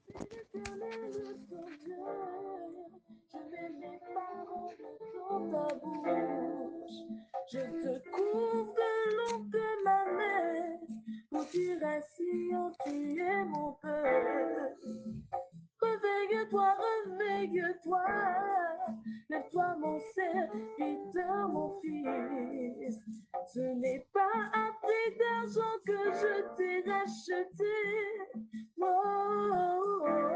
Éternel, ton Dieu, je mets mes paroles dans ta bouche. Je te couvre de l'ombre de ma main pour dire ainsi, oh, tu es mon Père. Réveille-toi, réveille-toi, lève-toi mon serviteur, mon fils. Ce n'est pas à prix d'argent que je t'ai racheté. Oh, oh, oh.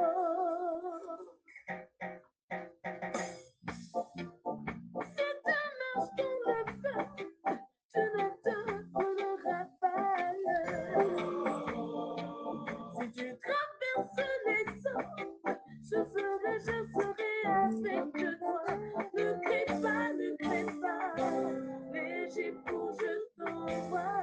C'est un instant le fait, tu ne te brûleras pas. Si tu traverses les eaux, je serai avec toi. Ne crains pas, l'Égypte où je t'envoie.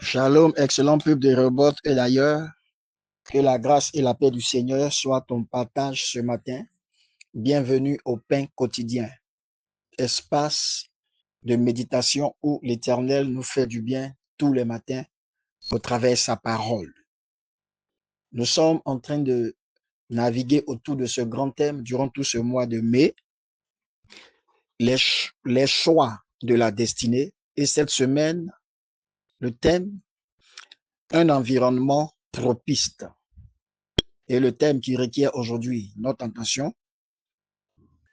Shalom, excellent peuple de Rehoboth et d'ailleurs, que la grâce et la paix du Seigneur soient ton partage ce matin. Bienvenue au pain quotidien, espace de méditation où l'Éternel nous fait du bien tous les matins au travers de sa parole. Nous sommes en train de naviguer autour de ce grand thème durant tout ce mois de mai, les choix de la destinée. Et cette semaine, le thème, un environnement propice. Et le thème qui requiert aujourd'hui notre attention,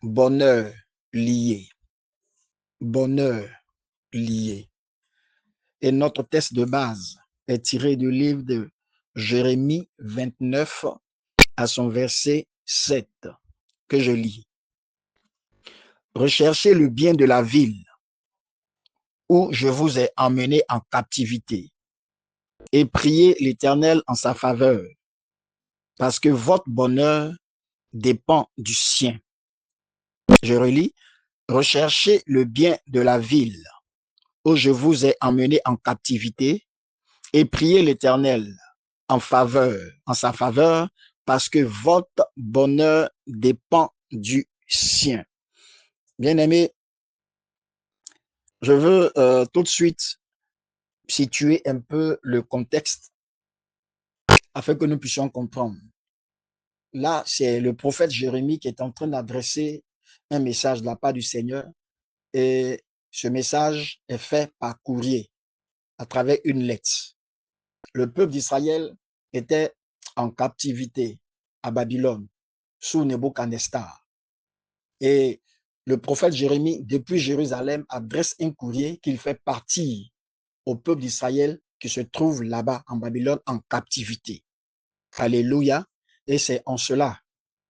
bonheur lié. Bonheur lié. Et notre texte de base est tiré du livre de Jérémie 29 à son verset 7, que je lis. Recherchez le bien de la ville où je vous ai emmené en captivité et priez l'Éternel en sa faveur, parce que votre bonheur dépend du sien. Je relis. Recherchez le bien de la ville où je vous ai emmené en captivité et priez l'Éternel en sa faveur, parce que votre bonheur dépend du sien. Bien-aimés, je veux tout de suite situer un peu le contexte afin que nous puissions comprendre. Là, c'est le prophète Jérémie qui est en train d'adresser un message de la part du Seigneur et ce message est fait par courrier à travers une lettre. Le peuple d'Israël était en captivité à Babylone sous Nebuchadnezzar. Et le prophète Jérémie, depuis Jérusalem, adresse un courrier qu'il fait partir au peuple d'Israël qui se trouve là-bas en Babylone en captivité. Alléluia. Et c'est en cela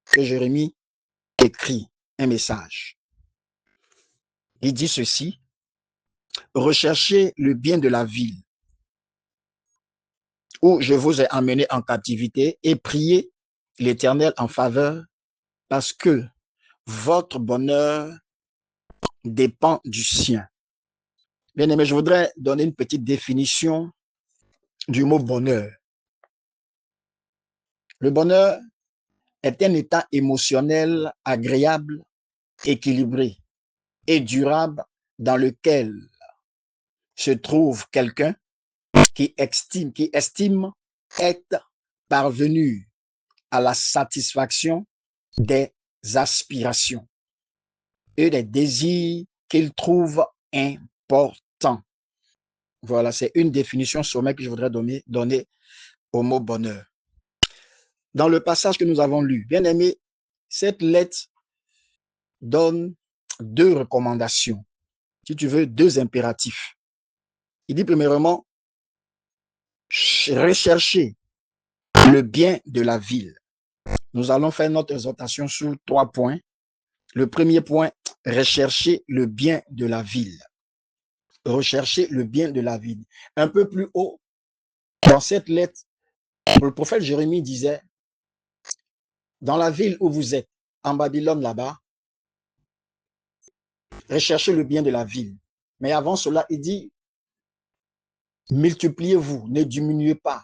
que Jérémie écrit un message. Il dit ceci: recherchez le bien de la ville où je vous ai emmené en captivité et priez l'Éternel en faveur, parce que votre bonheur dépend du sien. Bien aimé, je voudrais donner une petite définition du mot bonheur. Le bonheur est un état émotionnel agréable, équilibré et durable dans lequel se trouve quelqu'un qui estime être parvenu à la satisfaction des aspirations et des désirs qu'il trouve importants. Voilà, c'est une définition sommaire que je voudrais donner au mot bonheur. Dans le passage que nous avons lu, bien aimé, cette lettre donne deux recommandations, si tu veux, deux impératifs. Il dit premièrement, rechercher le bien de la ville. Nous allons faire notre exhortation sur 3 points. Le premier point, rechercher le bien de la ville. Rechercher le bien de la ville. Un peu plus haut, dans cette lettre, le prophète Jérémie disait, dans la ville où vous êtes, en Babylone là-bas, recherchez le bien de la ville. Mais avant cela, il dit, multipliez-vous, ne diminuez pas.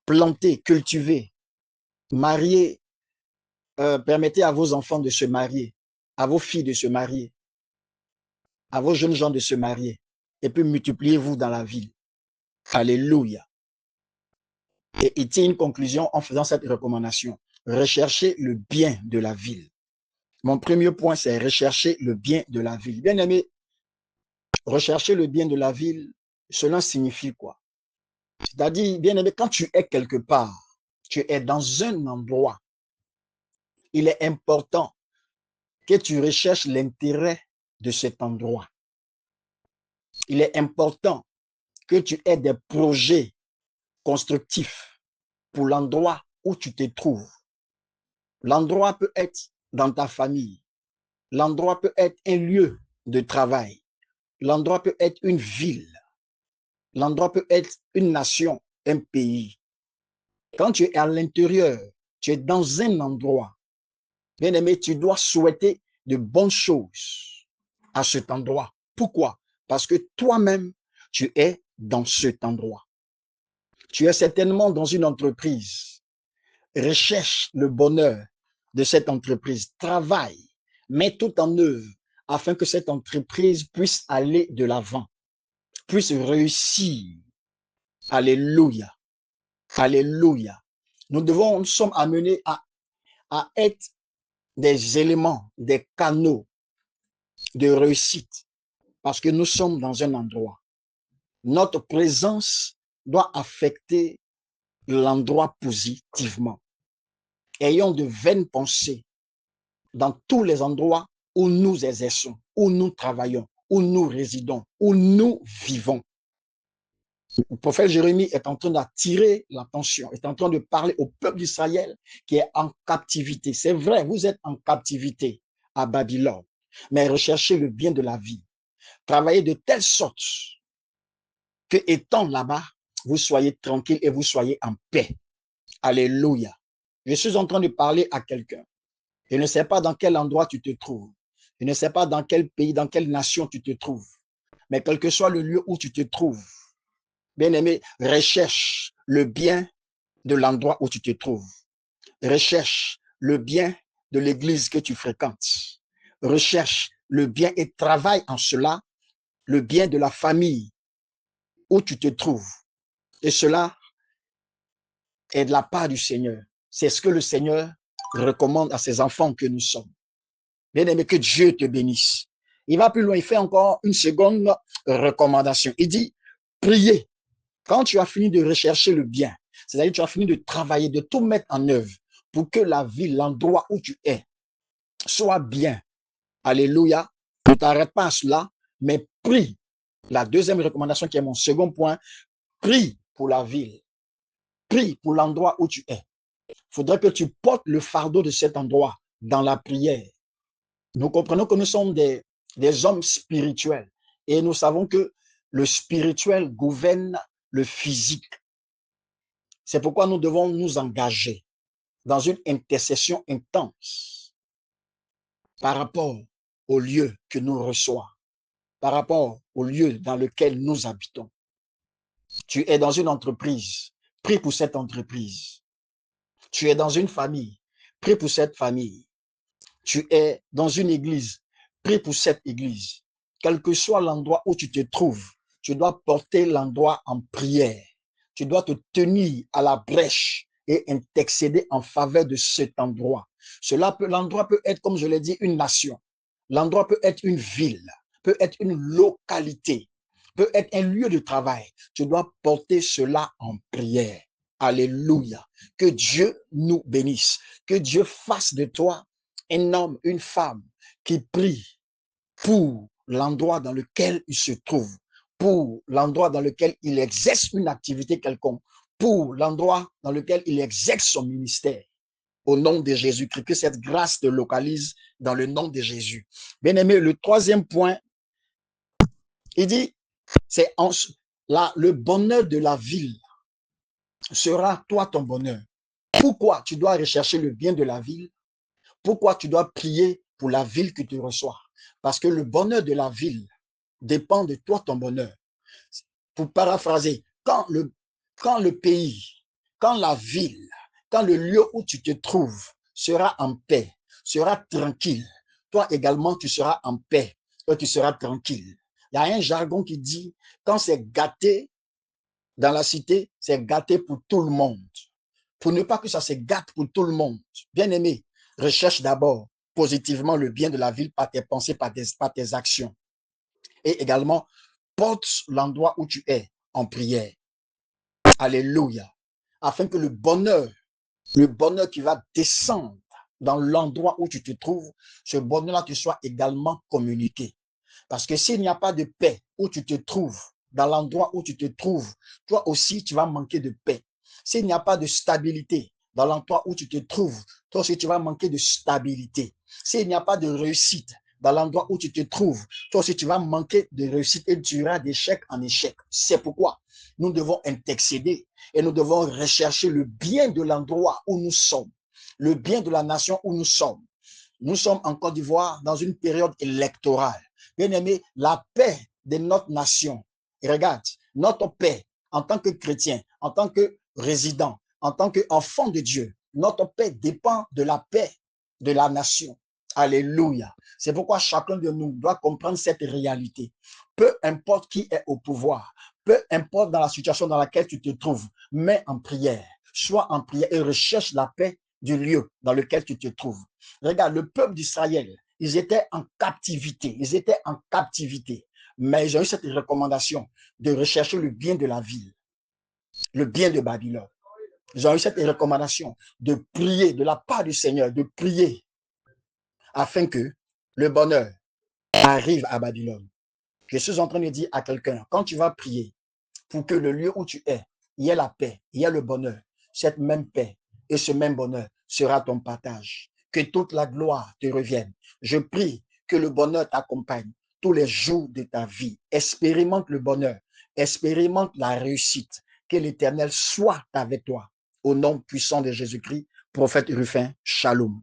Plantez, cultivez, mariez, permettez à vos enfants de se marier, à vos filles de se marier, à vos jeunes gens de se marier, et puis multipliez-vous dans la ville. Alléluia. Et il tire une conclusion en faisant cette recommandation. Recherchez le bien de la ville. Mon premier point, c'est rechercher le bien de la ville. Bien aimé, rechercher le bien de la ville, cela signifie quoi? C'est-à-dire, bien aimé, quand tu es quelque part, tu es dans un endroit, il est important que tu recherches l'intérêt de cet endroit. Il est important que tu aies des projets constructifs pour l'endroit où tu te trouves. L'endroit peut être dans ta famille. L'endroit peut être un lieu de travail. L'endroit peut être une ville. L'endroit peut être une nation, un pays. Quand tu es à l'intérieur, tu es dans un endroit. Bien aimé, tu dois souhaiter de bonnes choses à cet endroit. Pourquoi? Parce que toi-même, tu es dans cet endroit. Tu es certainement dans une entreprise. Recherche le bonheur de cette entreprise. Travaille, mets tout en œuvre afin que cette entreprise puisse aller de l'avant, puisse réussir. Alléluia. Alléluia. Nous sommes amenés à être des éléments, des canaux de réussite parce que nous sommes dans un endroit. Notre présence doit affecter l'endroit positivement. Ayons de vaines pensées dans tous les endroits où nous exerçons, où nous travaillons, où nous résidons, où nous vivons. Le prophète Jérémie est en train d'attirer l'attention, est en train de parler au peuple d'Israël qui est en captivité. C'est vrai, vous êtes en captivité à Babylone, mais recherchez le bien de la vie. Travaillez de telle sorte que, étant là-bas, vous soyez tranquille et vous soyez en paix. Alléluia. Je suis en train de parler à quelqu'un. Je ne sais pas dans quel endroit tu te trouves. Je ne sais pas dans quel pays, dans quelle nation tu te trouves. Mais quel que soit le lieu où tu te trouves, bien-aimé, recherche le bien de l'endroit où tu te trouves. Recherche le bien de l'église que tu fréquentes. Recherche le bien et travaille en cela, le bien de la famille où tu te trouves. Et cela est de la part du Seigneur. C'est ce que le Seigneur recommande à ses enfants que nous sommes. Bien-aimé, que Dieu te bénisse. Il va plus loin, il fait encore une seconde recommandation. Il dit, priez. Quand tu as fini de rechercher le bien, c'est-à-dire que tu as fini de travailler, de tout mettre en œuvre pour que la ville, l'endroit où tu es, soit bien. Alléluia. Ne t'arrête pas à cela, mais prie. La deuxième recommandation qui est mon second point, prie pour la ville. Prie pour l'endroit où tu es. Il faudrait que tu portes le fardeau de cet endroit dans la prière. Nous comprenons que nous sommes des hommes spirituels et nous savons que le spirituel gouverne le physique. C'est pourquoi nous devons nous engager dans une intercession intense par rapport au lieu que nous recevons, par rapport au lieu dans lequel nous habitons. Tu es dans une entreprise, prie pour cette entreprise. Tu es dans une famille, prie pour cette famille. Tu es dans une église, prie pour cette église. Quel que soit l'endroit où tu te trouves, tu dois porter l'endroit en prière. Tu dois te tenir à la brèche et intercéder en faveur de cet endroit. L'endroit peut être, comme je l'ai dit, une nation. L'endroit peut être une ville, peut être une localité, peut être un lieu de travail. Tu dois porter cela en prière. Alléluia. Que Dieu nous bénisse. Que Dieu fasse de toi un homme, une femme qui prie pour l'endroit dans lequel il se trouve, pour l'endroit dans lequel il exerce une activité quelconque, pour l'endroit dans lequel il exerce son ministère. Au nom de Jésus-Christ, que cette grâce te localise dans le nom de Jésus. Bien-aimé, le troisième point, il dit, c'est le bonheur de la ville sera toi ton bonheur. Pourquoi tu dois rechercher le bien de la ville? Pourquoi tu dois prier pour la ville que tu reçois? Parce que le bonheur de la ville dépend de toi, ton bonheur. Pour paraphraser, quand le pays, quand la ville, quand le lieu où tu te trouves sera en paix, sera tranquille, toi également tu seras en paix, toi tu seras tranquille. Il y a un jargon qui dit, quand c'est gâté, dans la cité, c'est gâté pour tout le monde. Pour ne pas que ça se gâte pour tout le monde. Bien-aimé, recherche d'abord positivement le bien de la ville par tes pensées, par tes actions. Et également, porte l'endroit où tu es en prière. Alléluia. Afin que le bonheur qui va descendre dans l'endroit où tu te trouves, ce bonheur-là te soit également communiqué. Parce que s'il n'y a pas de paix où tu te trouves, dans l'endroit où tu te trouves, toi aussi, tu vas manquer de paix. S'il n'y a pas de stabilité dans l'endroit où tu te trouves, toi aussi, tu vas manquer de stabilité. S'il n'y a pas de réussite dans l'endroit où tu te trouves, toi aussi, tu vas manquer de réussite et tu iras d'échec en échec. C'est pourquoi nous devons intercéder et nous devons rechercher le bien de l'endroit où nous sommes, le bien de la nation où nous sommes. Nous sommes en Côte d'Ivoire dans une période électorale. Bien-aimé, la paix de notre nation, et regarde, notre paix en tant que chrétien, en tant que résident, en tant qu'enfant de Dieu, notre paix dépend de la paix de la nation. Alléluia. C'est pourquoi chacun de nous doit comprendre cette réalité. Peu importe qui est au pouvoir, peu importe dans la situation dans laquelle tu te trouves, mets en prière. Sois en prière et recherche la paix du lieu dans lequel tu te trouves. Regarde, le peuple d'Israël, ils étaient en captivité. Ils étaient en captivité. Mais ils ont eu cette recommandation de rechercher le bien de la ville, le bien de Babylone. Ils ont eu cette recommandation de prier de la part du Seigneur, de prier afin que le bonheur arrive à Babylone. Je suis en train de dire à quelqu'un, quand tu vas prier pour que le lieu où tu es, il y ait la paix, il y ait le bonheur, cette même paix et ce même bonheur sera ton partage. Que toute la gloire te revienne. Je prie que le bonheur t'accompagne tous les jours de ta vie. Expérimente le bonheur, expérimente la réussite. Que l'Éternel soit avec toi. Au nom puissant de Jésus-Christ, prophète Rufin, shalom.